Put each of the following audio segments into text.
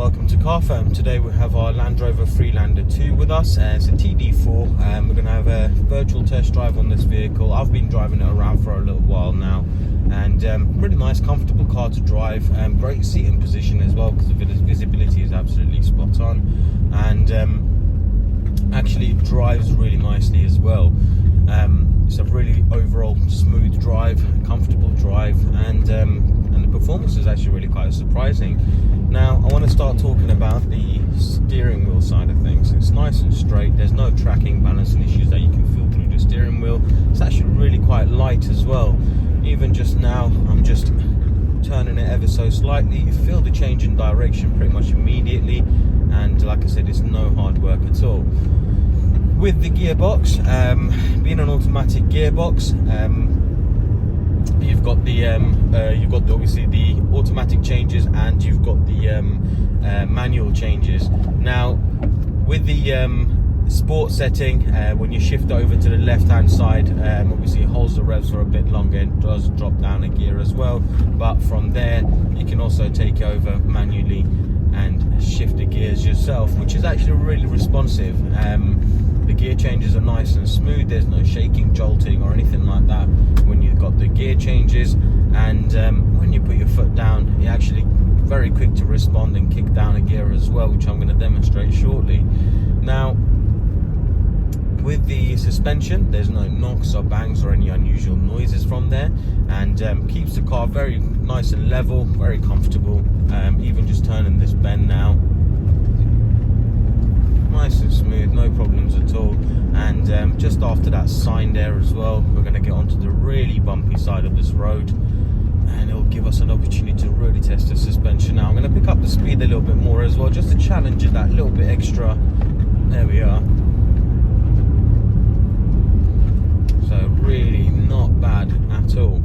welcome to Car Firm. Today we have our Land Rover Freelander 2 with us. It's a TD4. We're going to have a virtual test drive on this vehicle. I've been driving it around for a little while now, and really nice, comfortable car to drive. Great seating position as well, because the visibility is absolutely spot on, and actually drives really nicely as well. It's a really overall smooth drive, comfortable drive, and the performance is actually really quite surprising. Now I want to start talking about the steering wheel side of things. It's nice and straight. There's no tracking, balancing issues that you can feel through the steering wheel. It's actually really quite light as well. Even just now, I'm just turning it ever so slightly. You feel the change in direction pretty much immediately, and like I said, it's no hard work at all. With the gearbox, being an automatic gearbox, you've got the obviously the automatic changes, and you've got the manual changes. Now, with the sport setting, when you shift over to the left hand side, obviously it holds the revs for a bit longer and does drop down a gear as well. But from there, you can also take over manually and shift the gears yourself, which is actually really responsive. The gear changes are nice and smooth. There's no shaking, jolting or anything like that when you've got the gear changes, and when you put your foot down, you're actually very quick to respond and kick down a gear as well, which I'm going to demonstrate shortly. Now, with the suspension, there's no knocks or bangs or any unusual noises from there, and keeps the car very nice and level, very comfortable. Even just turning this bend now, nice and smooth, no problems at all. And just after that sign there as well, we're going to get onto the really bumpy side of this road, and it'll give us an opportunity to really test the suspension. Now I'm going to pick up the speed a little bit more as well, just to challenge it that little bit extra. There we are. So really not bad at all.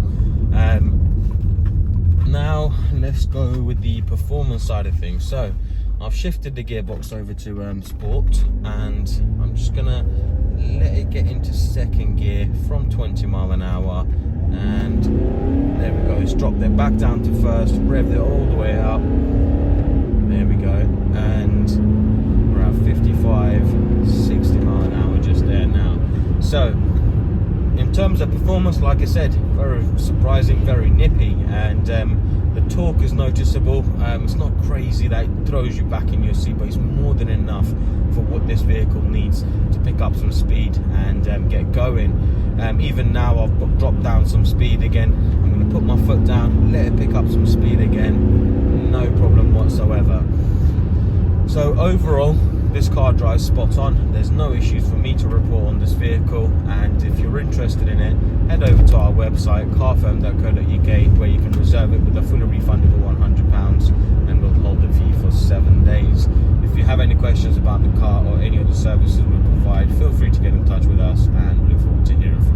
Now let's go with the performance side of things. So I've shifted the gearbox over to sport, and I'm just gonna let it get into second gear from 20 mile an hour, and there we go. It's dropped it back down to first, revved it all the way up. There we go, and we're at 55, 60 mile an hour just there now. So in terms of performance, like I said, very surprising, very nippy, and the torque is noticeable. It's not crazy that it throws you back in your seat, but it's more than enough for what this vehicle needs to pick up some speed and get going. Even now, I've dropped down some speed again. I'm going to put my foot down, let it pick up some speed again, no problem whatsoever. So overall, this car drives spot on. There's no issues for me to report on this vehicle, and if you're interested in it, head over to our website carfirm.co.uk, where you can reserve it with a fully refundable £100, and we'll hold it for you for 7 days. If you have any questions about the car or any other services we provide, feel free to get in touch with us, and we look forward to hearing from you.